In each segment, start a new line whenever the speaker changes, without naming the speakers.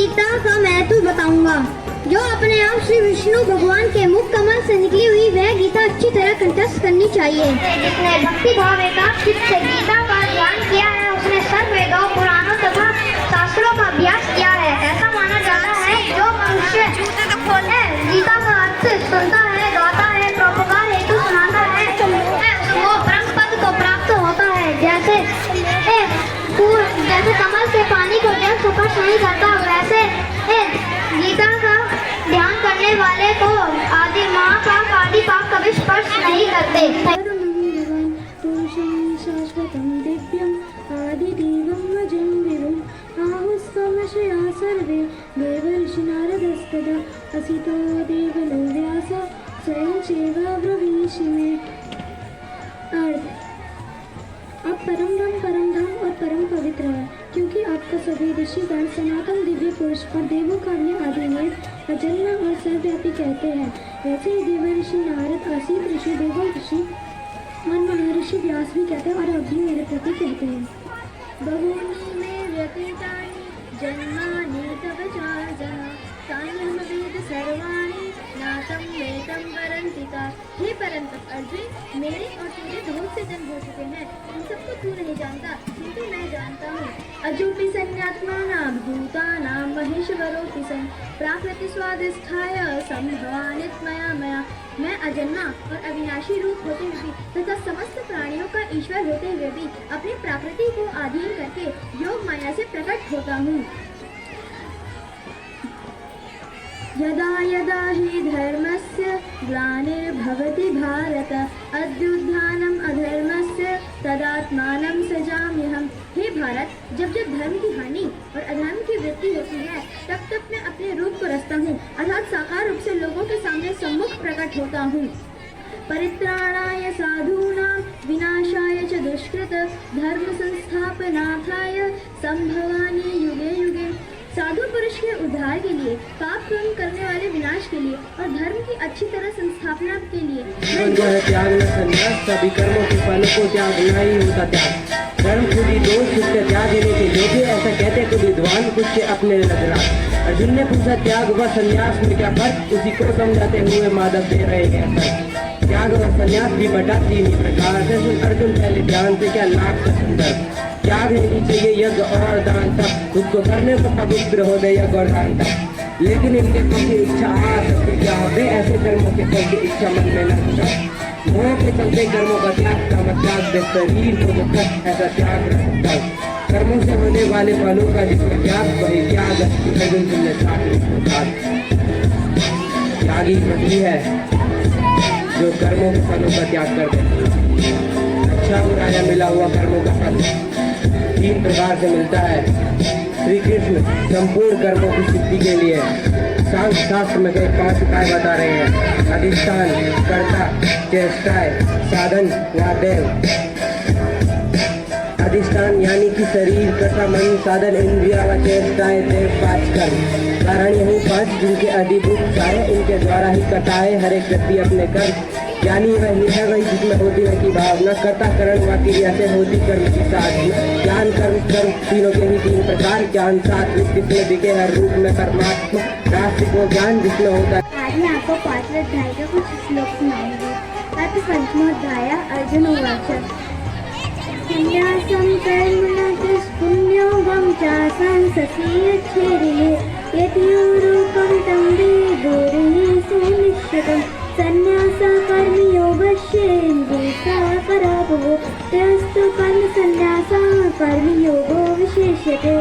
गीता का महत्व बताऊंगा। जो अपने आप श्री विष्णु भगवान के मुख कमल से निकली हुई वह गीता अच्छी तरह कंठस्थ करनी चाहिए। जिसने भक्ति भाव एकाग्रचित्त से गीता का ध्यान किया है उसने सर्व वेदों पुराणों तथा शास्त्रों का अभ्यास किया है। ऐसा माना जाता है जो मनुष्य गीता का अर्थ सुनता है, गाता है, परोपकार हेतु सुनाता है वो परम पद को प्राप्त होता है। जैसे कमल से पानी को जल स्पर्श नहीं करता वैसे गीता का ध्यान करने वाले को आदि महापाप आदि पाप कभी स्पर्श नहीं करते। शाश्वतं दिव्यं आदिदेवं अजं विभुम् आहुस्त्वमशया सर्वे देवर्षि नारदस्तदा असितो देवलो व्यास स्वयं चैवाब्रवीषि मे। आप परम धाम और परम पवित्र है क्योंकि आपका सभी ऋषिगण सनातन दिव्य पुरुष और देवों का भी आदिदेव अजन्मा और सर्वव्यापी कहते हैं। वैसे ही देवर्षि नारद आसित ऋषि देवल ऋषि और महर्षि व्यास भी कहते हैं और अब भी मेरे प्रति कहते हैं। बहूनि मे व्यतीतानि जन्मानि तव चार्जुन तान्यहं वेद सर्वाणि नातं वेदं परन्तिका। हे परंतप अर्जुन, मेरे और तेरे बहुत से जन्म हो चुके हैं, उन सबको तू नहीं जानता किंतु मैं जानता हूँ। अजोपि सन्यात्मानां भूतानां महेश्वरोऽपि सन् प्राकृति स्वादिष्ठाय संभवानित्मया मया। मैं अजन्मा और अविनाशी रूप होते हुए भी तथा समस्त प्राणियों का ईश्वर होते हुए भी अपनी प्रकृति को अधीन करके योग माया से प्रकट होता हूँ। यदा यदा हि धर्मस्य ग्लानिर्भवति भारत अभ्युत्थानम् अधर्मस्य तदात्मानं सृजाम्यहम्। हे भारत, जब जब धर्म की हानि और अधर्म की वृद्धि होती है तब तब मैं अपने रूप को रचता हूँ अर्थात साकार रूप से लोगों के सामने सम्मुख प्रकट होता हूँ। परित्राणाय साधूनां विनाशाय च दुष्कृत धर्म संस्थापनार्थाय संभवामि युगे युगे। साधु पुरुष के उद्धार के लिए, पाप कर्म करने वाले विनाश के लिए और धर्म की अच्छी तरह संस्थापना के लिए
जो है त्याग में संन्यास, सभी कर्मों के फलों को त्यागना ही होता त्याग। कर्म खुद ही दोष उसके त्याग देने के योग्य, ऐसा कहते कुछ विद्वान कुछ के अपने नजरा। अर्जुन ने पूछा त्याग व संन्यास में क्या फर्क, उसी को समझाते हुए माधव दे रहे हैं। त्याग और संन्यास भी बटा तीन ही प्रकार से। अर्जुन पहले ध्यान से क्या लाभ का संदर्भ। त्याग नहीं चाहिए यज्ञ और दान तक, खुद को करने को पवित्र हो गए यज्ञ और दान तक। लेकिन इनके फल की इच्छा आ सकती क्या होते, ऐसे कर्मों के फल की इच्छा मन में न होता। मोह के चलते कर्मों का त्याग का मतलब शरीर को दुखद ऐसा त्याग रह सकता है। कर्मों से होने वाले फलों का जिसमें त्याग वही त्याग अर्जुन तुमने त्यागी वही है जो कर्मों के फलों का त्याग कर दे। अच्छा बुराया मिला हुआ कर्मों का फल तीन प्रकार से मिलता है। श्री कृष्ण संपूर्ण कर्मों की सिद्धि के लिए सांख्य शास्त्र में कई 5 उपाय बता रहे हैं। अधिष्ठान, कर्ता, चेष्टाएं, साधन व देव। अधिष्ठान यानी कि शरीर, कर्ता, मन, साधन, इंद्रिया व चेष्टाएं, देव 5 कर्म। कारण यही 5 जिनके अधिभूत सारे इनके द्वारा ही करता है हर एक व्यक्ति अपने कर्म। यानी वही है वही जिसमें होती है की भावना, कर्ता करण व क्रिया से होती कर्म की साधना। ज्ञान कर्म कर्म तीनों के ही 3 प्रकार। ज्ञान सात्विक जिसमें दिखे हर रूप में परमात्मा, राष्ट्र को ज्ञान जिसमें होता है।
आज मैं आपको 5वें अध्याय का कुछ श्लोक सुनाऊंगी। अथ पंचमोऽध्याय अर्जुन उवाच संन्यासं कर्मणः पुण्योगं च संससीयच्छेदिने यति रूपं तं विदुर्हि सुनिश्चितम्। संन्यास कर्मयोगस्येन्द्रियः पराभवो त्यस्तु कर्मसंन्यास कर्मयोगो विशेष्यते।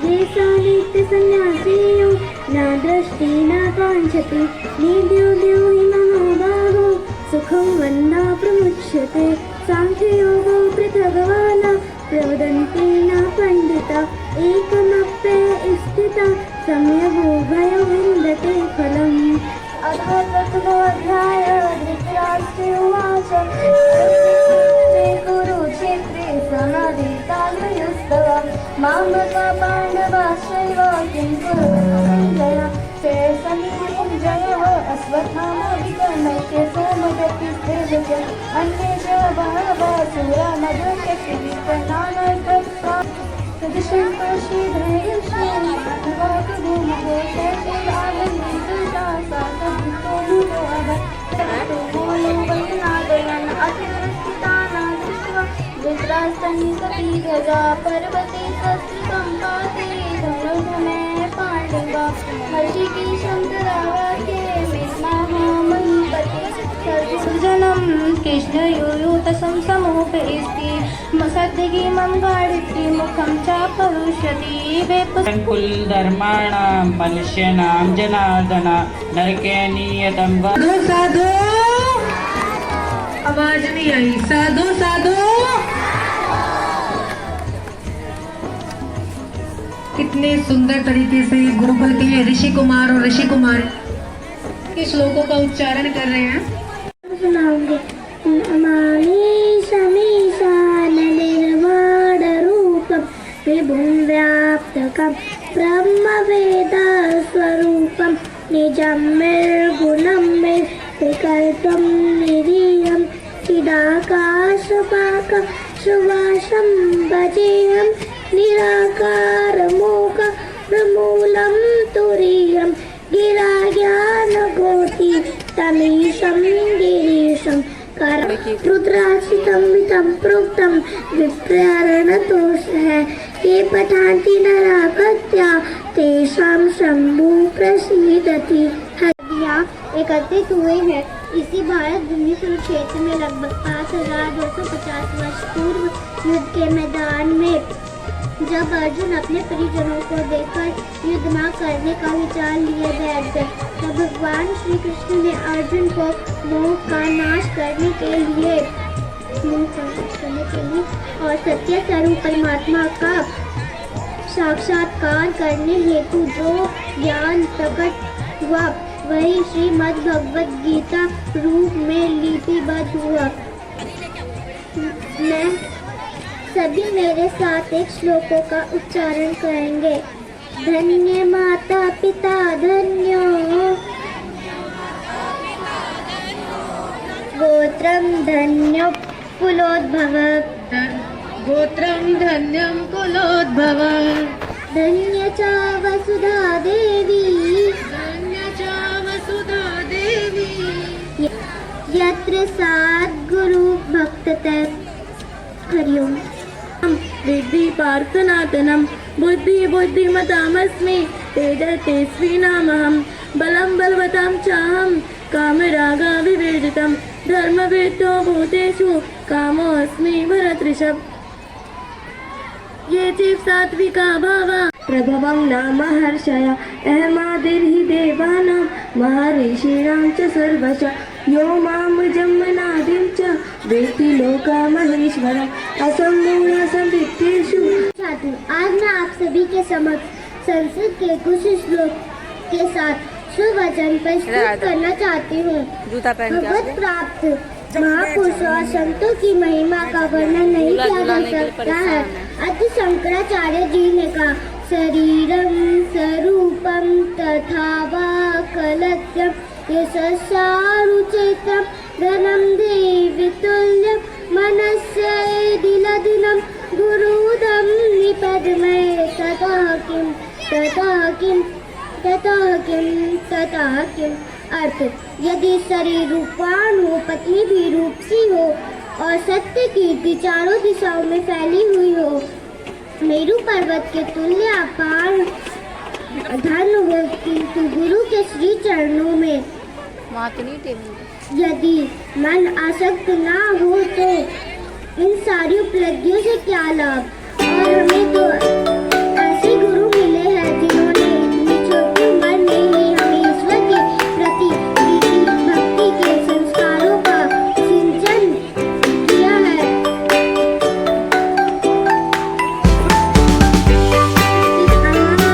येषा नित्यसंन्यासीयो न दृष्टि न काञ्चति निद्योद्यो हि महाबाहो सुखं वन्ना प्रमुच्यते। सांख्ययोगो पृथग्वान प्रवदन्ति न पण्डिता एकमप्ये स्थिता सम्यगोभयो विन्दते फलम्। प्रथमोऽध्याय धृतराष्ट्र उवाच कुरुक्षेत्रे समवेतान्मयुस्तव मामका पाण्डवाश्चैव किं कुर्वन्ति जयः अश्वत्थामादिकर्मस्य सोमदत्तिस्तेजस्य अन्ये च बहवः शूरा मधुशक्तिविप्रणानर्तत्वा तदृशं शीघ्रयश्वो स्तनिकपि ध्वजा पर्वते शस्त्रसम्पाते धनुर्धमे पाण्डवा हर्षिकेशं तदावाक्ये मेघनामहीपते सर्वजनं कृष्णयूयुतसं समोपैस्ति सद्यगिमं गाढित्री मुखं चापरुष्यति
कुल धर्माणां मनुष्याणां जनार्दन नरके नियतं वा
साधु साधु, आवाज नहीं आई। साधु साधु, कितने सुंदर तरीके से गुरुकुल के ऋषि कुमार और ऋषि कुमारी के श्लोकों का उच्चारण कर रहे हैं।
सुनाऊंगे। निर्वाणरूपं विभुं व्याप्तकं ब्रह्मवेदस्वरूपं निजं निर्गुणं निर्विकल्पं निरीयं चिदाकाशपाकं सुवासं भजेयं निराकारमोघमूलं तुरीयं गिराज्ञानगोति तमीशं गिरीशं रुद्राक्षितं वितं प्रोक्तं विप्रारणतोष है ये पठान्ति नरापत्या तेषां शंभु प्रसीदति। हदियाँ एकत्रित हुए हैं। इसी भारत भूमि कुरुक्षेत्र में लगभग 5250 वर्ष पूर्व युद्ध के मैदान में जब अर्जुन अपने परिजनों को देखकर युद्ध न करने का विचार लिए बैठ गए, तब भगवान श्री कृष्ण ने अर्जुन को मोह का नाश करने के लिए और सत्य स्वरूप परमात्मा का साक्षात्कार करने हेतु जो ज्ञान प्रकट हुआ वही श्रीमद् भगवद गीता रूप में लिपिबद्ध हुआ। मैं सभी मेरे साथ एक श्लोकों का उच्चारण करेंगे। धन्य माता पिता धन्यो गोत्रम धन्यो कुलोद्भव
गोत्रं धन्यं कुलोद्भव
धन्य च वसुधा देवी
धन्य च वसुधा देवी
यत्र सद्गुरु भक्तते। हरिओम।
विद्धि पार्थनातनं बुद्धिमतामस्मि तेजस्विनामहं बलं बलवतां चाहं कामरागाविवेजितं धर्मवेत्तो भूतेषु कामोऽस्मि भरतृषभ। ये चिव सात्विका भावा प्रभवं नाम हर्षय अहमादिर्हि देवानां महर्षीणां च सर्वशः यो मां जन्मनादिं च वेत्ति लोकमहेश्वरम् असम्मूढ संवित्तेषु।
छात्र, आज मैं आप सभी के समक्ष संस्कृत के कुछ श्लोक के साथ सुवचन प्रस्तुत करना चाहती हूँ। भगवत प्राप्त महापुरुषों और संतों की महिमा का वर्णन नहीं किया जा सकता है। अति शंकराचार्य जी ने कहा शरीरम स्वरूपम तथा वा कलत्यम यशस्सारुचित्रम धनम देवी तुल्यम मनस्य दिलदिनं गुरुदम निपद्मे ततः किम अर्थ, यदि शरीर रूपवान हो, पत्नी भी रूपसी हो और सत्य कीर्ति चारों दिशाओं में फैली हुई हो, मेरू पर्वत के तुल्य अपार धन हो, किंतु गुरु के श्री चरणों में यदि मन आसक्त ना हो तो इन सारी उपलब्धियों से क्या लाभ। और हमें तो ऐसे गुरु मिले हैं जिन्होंने इतनी छोटी उम्र में ही हमें ईश्वर के प्रति प्रीति भक्ति के संस्कारों का सिंचन किया है। आज मैं आपको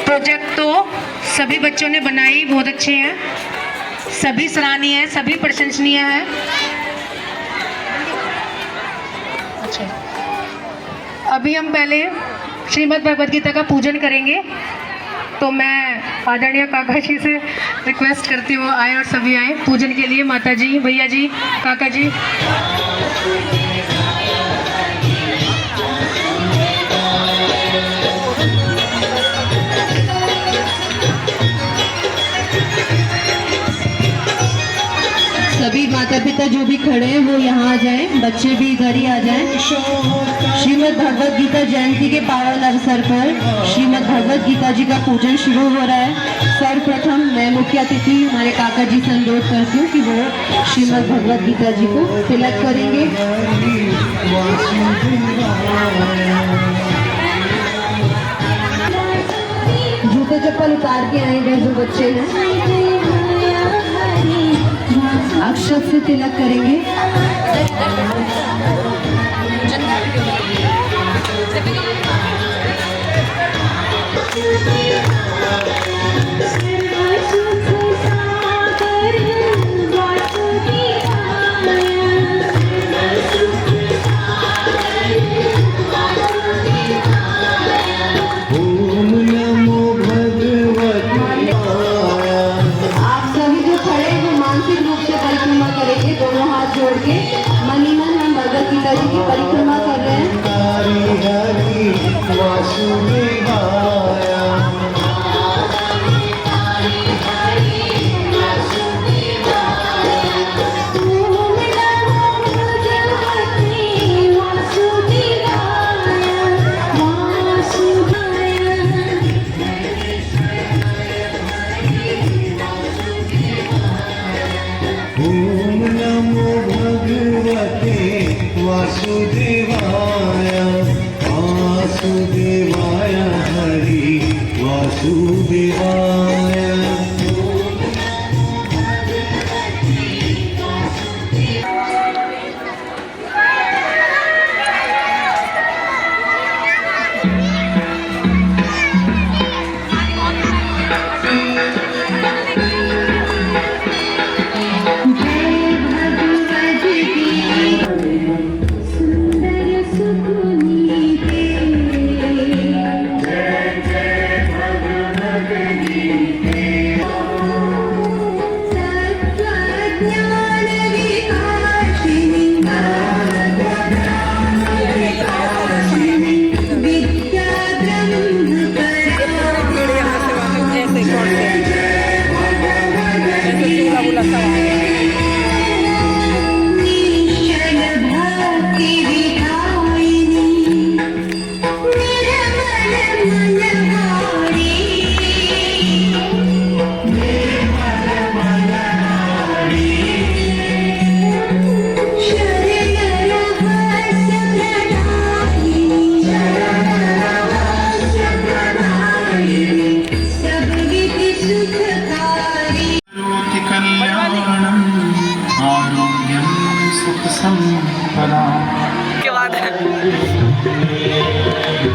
प्रोजेक्ट तो सभी बच्चों ने बनाई, बहुत अच्छे हैं, सभी सराहनीय है, सभी प्रशंसनीय है। अच्छा, अभी हम पहले श्रीमद् भगवद गीता का पूजन करेंगे, तो मैं आदरणीय काका जी से रिक्वेस्ट करती हूँ आए और सभी आए पूजन के लिए। माता जी, भैया जी, काका जी।
सभी माता पिता जो भी खड़े हैं वो यहाँ आ जाएं, बच्चे भी इधर ही आ जाएं। श्रीमद् भगवद गीता जयंती के पावन अवसर पर श्रीमद् भगवद गीता जी का पूजन शुरू हो रहा है। सर्वप्रथम मैं मुख्य अतिथि हमारे काका जी से अनुरोध करती हूँ कि वो श्रीमद् भगवद गीता जी को तिलक करेंगे। जूते चप्पल उतार के आएंगे जो बच्चे हैं, अक्षत से तिलक करेंगे। दोनों हाथ जोड़ के मनी मन हम भगवद गीता जी की परिक्रमा कर रहे हैं।
वासुदेवाय वासुदेवाय हरि वासुदेवाय।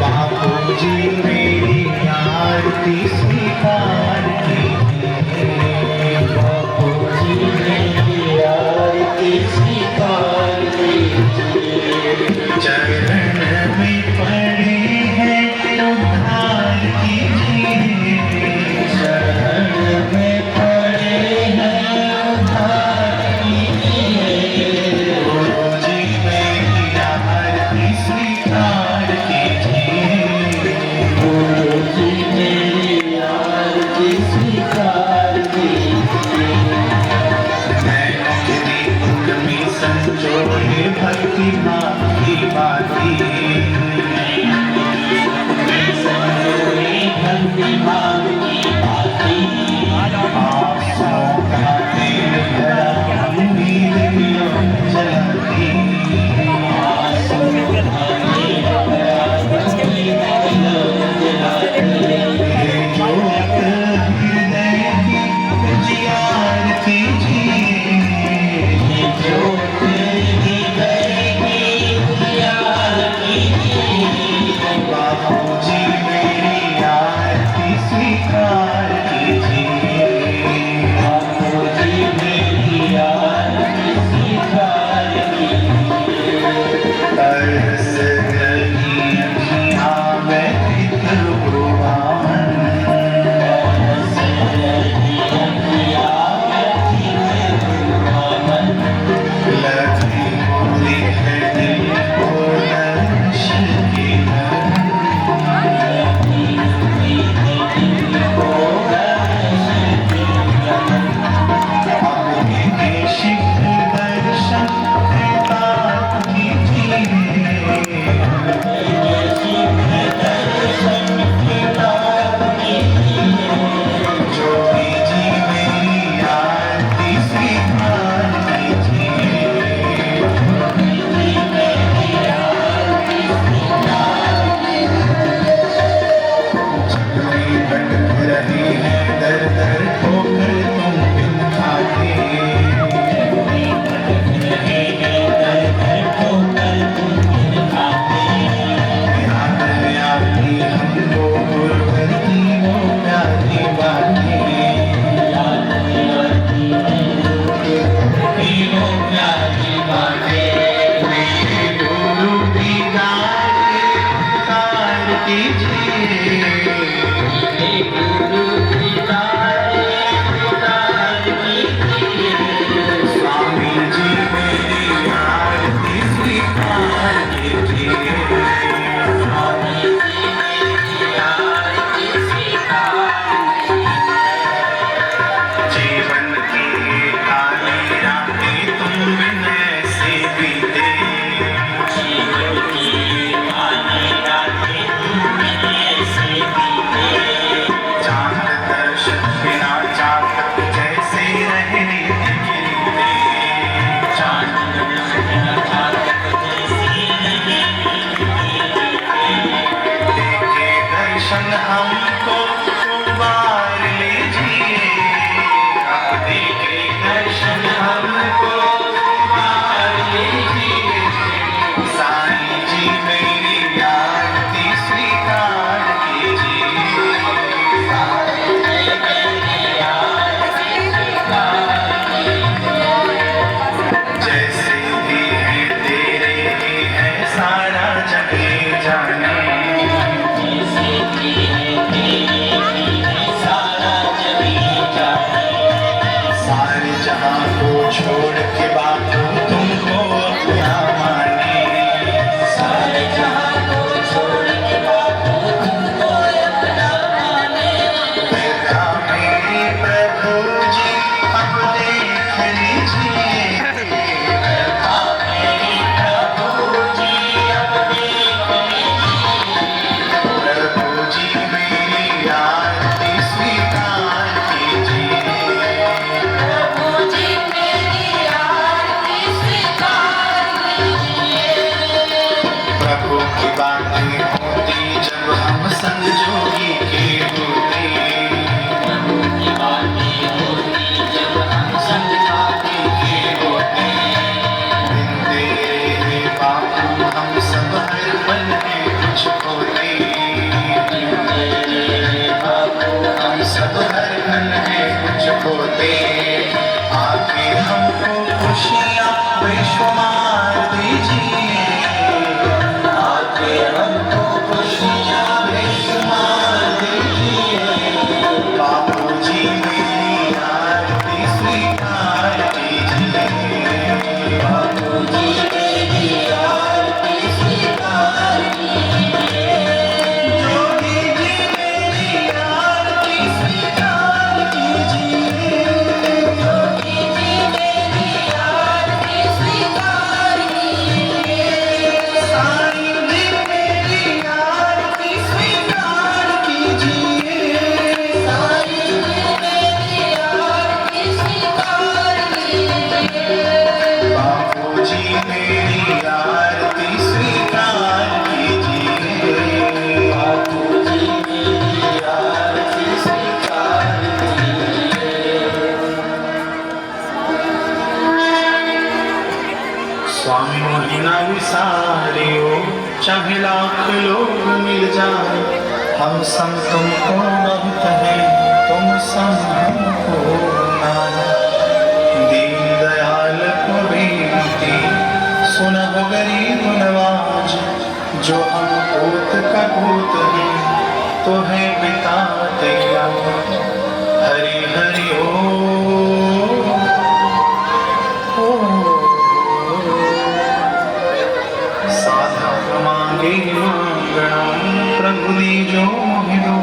बापू जी मेरी आरती स्वीकार कीजिए, बापू जी मेरी आरती स्वीकार कीजिए। चरण में पड़े हैं उद्धार कीजिए, चरण में पड़े हैं उद्धार कीजिए। गुरु जी मेरी आरती स्वीकार कीजिए, गुरु जी मेरी आरती स्वीकार कीजिए। नैनों के दीपक में संजोए भक्ति भांति भांति, संजोए भक्ति भांति भांति। आँसू का तेल भरा उम्मीद दियों जलाती, आँसू का तेल भरा उम्मीद दियों जलाती। ये ज्योत हृदय की उजियार कीजिए, ये ज्योत हृदय की चाहे लाख लोग मिल जाए, हम संग तुमको बहुत हैं, तुम संग हमको ना। दीन दयाल को बेनती सुनह गरीब नवाज, जो हम पूत का पूत हैं, तो है पिता तेरा। हरि हरि ओ साधक मांगे मांगना, प्रभु ने जो मोहि दो।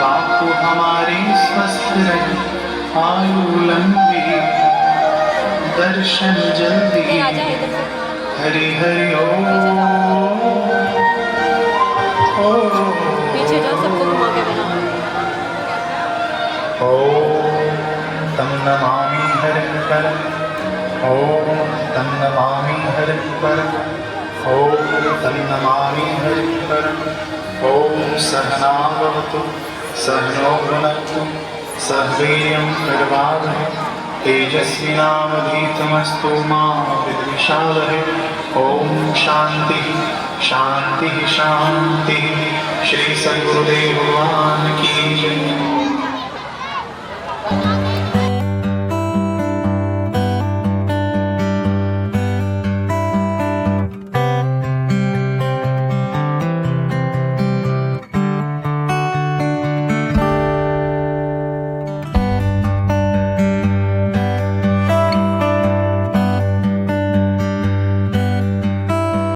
बापू हमारे स्वस्थ रहे, आयु लंबी, दर्शन जल्दी। हरि हरि ओ
पीछे जाओ, सबको घुमा के बनाओ।
ॐ तं नमामि हरिं परम्, ॐ तं नमामि हरिं परम्, ॐ तं नमामि हरिं परम्। ॐ सहना भवतु, सहनो भुनक्तु, सह वीर्यं करवावहै, तेजस्विनावधीतमस्तु मा विद्विषावहै। ॐ शान्तिः शान्तिः शान्तिः। श्री सद्गुरुदेव भगवान की